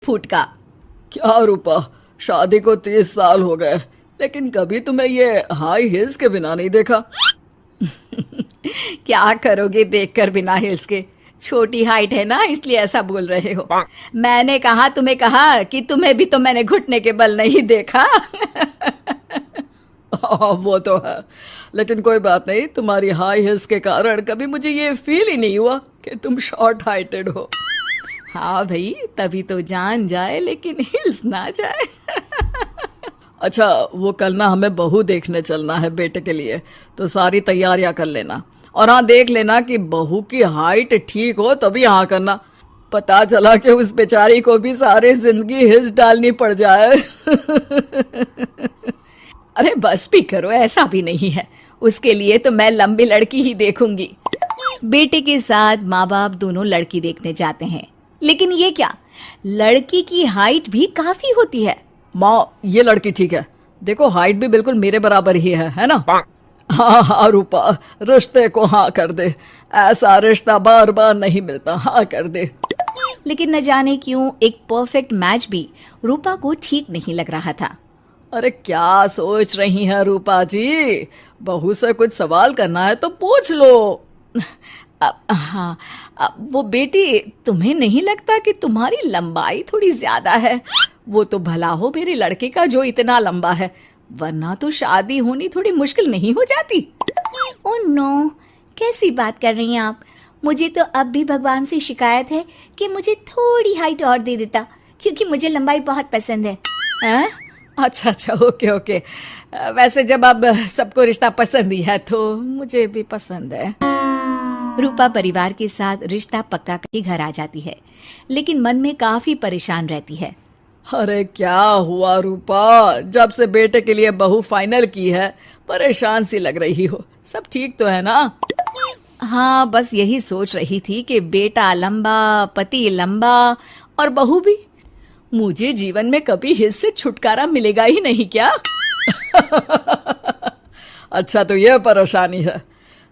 फुटका। क्या रूपा, शादी को 30 साल हो गए, लेकिन कभी तुम्हें ये हाई हील्स के बिना नहीं देखा। क्या करोगे देखकर बिना हिल्स के? छोटी हाइट है ना, इसलिए ऐसा बोल रहे हो। मैंने कहा तुम्हें कहा कि तुम्हें भी तो मैंने घुटने के बल नहीं देखा। वो तो है, लेकिन कोई बात नहीं, तुम्हारी हाई हील्स के कारण कभी मुझे ये फील ही नहीं हुआ कि तुम शॉर्ट हाइटेड हो। हाँ भाई, तभी तो जान जाए लेकिन हिल्स ना जाए। अच्छा, वो कल ना हमें बहू देखने चलना है बेटे के लिए, तो सारी तैयारियां कर लेना। और हाँ, देख लेना कि बहू की हाइट ठीक हो तभी हाँ करना। पता चला कि उस बेचारी को भी सारी जिंदगी हिल्स डालनी पड़ जाए। अरे बस भी करो, ऐसा भी नहीं है। उसके लिए तो मैं लंबी लड़की ही देखूंगी। बेटे के साथ माँ बाप दोनों लड़की देखने जाते हैं, लेकिन ये क्या, लड़की की हाइट भी काफी होती है। माँ, ये लड़की ठीक है, देखो हाइट भी बिल्कुल मेरे बराबर ही है ना? हाँ हाँ रूपा, रिश्ते को हाँ कर दे, ऐसा रिश्ता बार बार नहीं मिलता, हाँ कर दे। लेकिन न जाने क्यों एक परफेक्ट मैच भी रूपा को ठीक नहीं लग रहा था। अरे क्या सोच रही हैं रूपा जी, बहू से कुछ सवाल करना है तो पूछ लो। हाँ, वो बेटी, तुम्हें नहीं लगता कि तुम्हारी लंबाई थोड़ी ज्यादा है? वो तो भला हो मेरे लड़के का जो इतना लंबा है, वरना तो शादी होनी थोड़ी मुश्किल नहीं हो जाती। ओह नो, कैसी बात कर रही हैं आप? मुझे तो अब भी भगवान से शिकायत है कि मुझे थोड़ी हाइट और दे देता, क्योंकि मुझे लंबाई बहुत पसंद है। हैं? अच्छा अच्छा, ओके ओके। वैसे जब अब सबको रिश्ता पसंद ही है तो मुझे भी पसंद है। रूपा परिवार के साथ रिश्ता पक्का करके घर आ जाती है, लेकिन मन में काफी परेशान रहती है। अरे क्या हुआ रूपा, जब से बेटे के लिए बहू फाइनल की है परेशान सी लग रही हो, सब ठीक तो है ना? हाँ, बस यही सोच रही थी कि बेटा लंबा, पति लंबा और बहू भी। मुझे जीवन में कभी हिस्से से छुटकारा मिलेगा ही नहीं क्या? अच्छा, तो ये परेशानी है।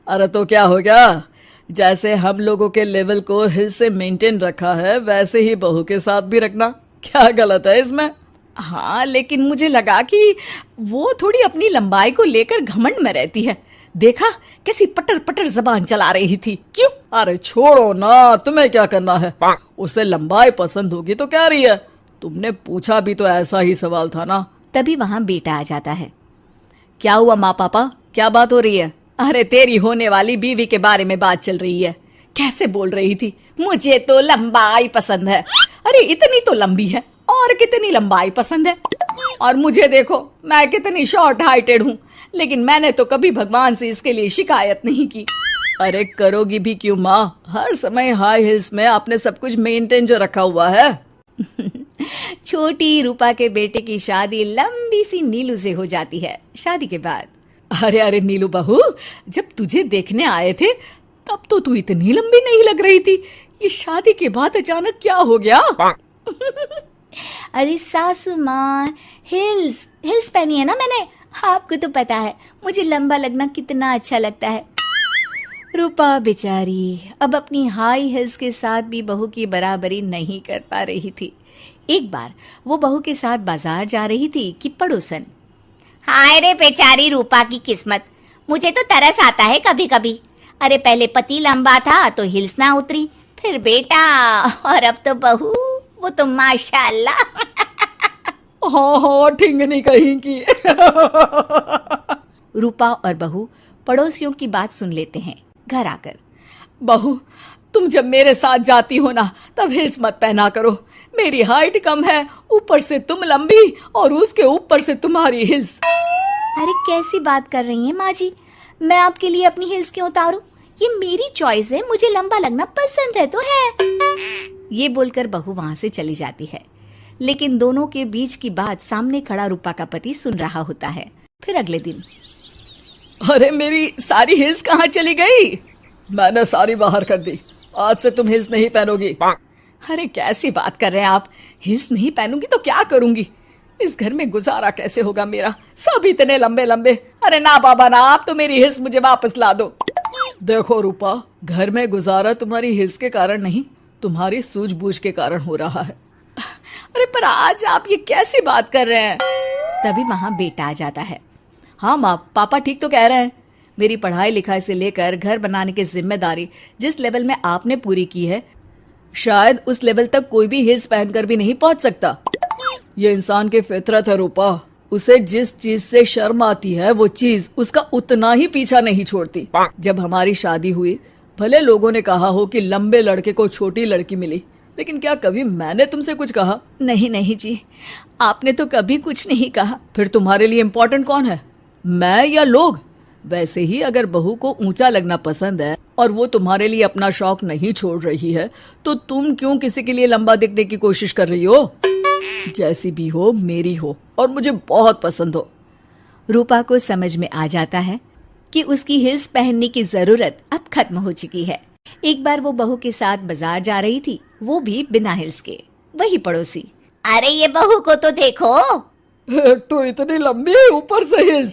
अरे तो क्या हो गया, जैसे हम लोगों के लेवल को हिस्से मेंटेन रखा है वैसे ही बहू के साथ भी रखना, क्या गलत है इसमें? हाँ, लेकिन मुझे लगा कि वो थोड़ी अपनी लंबाई को लेकर घमंड में रहती है। देखा कैसी पटर पटर जबान चला रही थी। क्यों? अरे छोड़ो ना, तुम्हें क्या करना है, उसे लंबाई पसंद होगी तो क्या रही है, तुमने पूछा भी तो ऐसा ही सवाल था ना। तभी वहां बेटा आ जाता है। क्या हुआ माँ पापा, क्या बात हो रही है? अरे तेरी होने वाली बीवी के बारे में बात चल रही है। कैसे बोल रही थी, मुझे तो लंबाई पसंद है। अरे इतनी तो लंबी है, और कितनी लंबाई पसंद है। और मुझे देखो, मैं कितनी शॉर्ट हाइटेड हूँ, लेकिन मैंने तो कभी भगवान से इसके लिए शिकायत नहीं की। अरे करोगी भी क्यों माँ, हर समय हाई हिल्स में आपने सब कुछ मेंटेन जो रखा हुआ है। छोटी रूपा के बेटे की शादी लंबी सी नीलू से हो जाती है। शादी के बाद, अरे अरे नीलू बहू, जब तुझे देखने आए थे तब तो तू इतनी लंबी नहीं लग रही थी, ये शादी के बाद अचानक क्या हो गया? अरे सासू माँ, हिल्स हिल्स पहनी है ना मैंने, आपको तो पता है मुझे लंबा लगना कितना अच्छा लगता है। रूपा बेचारी अब अपनी हाई हिल्स के साथ भी बहू की बराबरी नहीं कर पा रही थी। एक बार वो बहू के साथ बाजार जा रही थी कि पड़ोसन, हाय रे बेचारी रूपा की किस्मत, मुझे तो तरस आता है कभी कभी। अरे पहले पति लंबा था तो हिल्स ना उतरी, फिर बेटा, और अब तो बहू, वो तो माशाल्लाह। हाँ हाँ, ठिंगनी कहीं की। रूपा और बहू पड़ोसियों की बात सुन लेते हैं। घर आकर, बहू तुम जब मेरे साथ जाती हो ना तब हिल्स मत पहना करो, मेरी हाइट कम है, ऊपर से तुम लंबी और उसके ऊपर से तुम्हारी हिल्स। अरे कैसी बात कर रही हैं माँ जी, मैं आपके लिए अपनी हिल्स क्यों उतारूं? ये मेरी चॉइस है, मुझे लंबा लगना पसंद है तो है। ये बोलकर बहू वहां से चली जाती है, लेकिन दोनों के बीच की बात सामने खड़ा रूपा का पति सुन रहा होता है। फिर अगले दिन, अरे मेरी सारी हिल्स कहाँ चली गई? मैंने सारी बाहर कर दी, आज से तुम हिल्स नहीं पहनोगी। अरे कैसी बात कर रहे हैं आप, हिल्स नहीं पहनूंगी तो क्या करूंगी? इस घर में गुजारा कैसे होगा मेरा, सब इतने लंबे लंबे। अरे ना बाबा ना, आप तो मेरी हिल्स मुझे वापस ला दो। देखो रूपा, घर में गुजारा तुम्हारी हिल्स के कारण नहीं, तुम्हारी सूझबूझ के कारण हो रहा है। अरे पर आज आप ये कैसी बात कर रहे हैं? तभी वहां बेटा आ जाता है। हाँ माँ, पापा ठीक तो कह रहे हैं। मेरी पढ़ाई लिखाई से लेकर घर बनाने की जिम्मेदारी जिस लेवल में आपने पूरी की है, शायद उस लेवल तक कोई भी हिल्स पहनकर भी नहीं पहुंच सकता। ये इंसान की फितरत है रूपा। उसे जिस चीज से शर्म आती है वो चीज उसका उतना ही पीछा नहीं छोड़ती। जब हमारी शादी हुई, भले लोगों ने कहा हो कि लंबे लड़के को छोटी लड़की मिली, लेकिन क्या कभी मैंने तुमसे कुछ कहा? नहीं नहीं जी, आपने तो कभी कुछ नहीं कहा। फिर तुम्हारे लिए इम्पोर्टेंट कौन है, मैं या लोग? वैसे ही अगर बहू को ऊंचा लगना पसंद है और वो तुम्हारे लिए अपना शौक नहीं छोड़ रही है, तो तुम क्यों किसी के लिए लंबा दिखने की कोशिश कर रही हो? जैसी भी हो, मेरी हो और मुझे बहुत पसंद हो। रूपा को समझ में आ जाता है कि उसकी हिल्स पहनने की जरूरत अब खत्म हो चुकी है। एक बार वो बहू के साथ बाजार जा रही थी, वो भी बिना हिल्स के। वही पड़ोसी, अरे ये बहू को तो देखो। तो इतनी लंबी, ऊपर से हिल्स।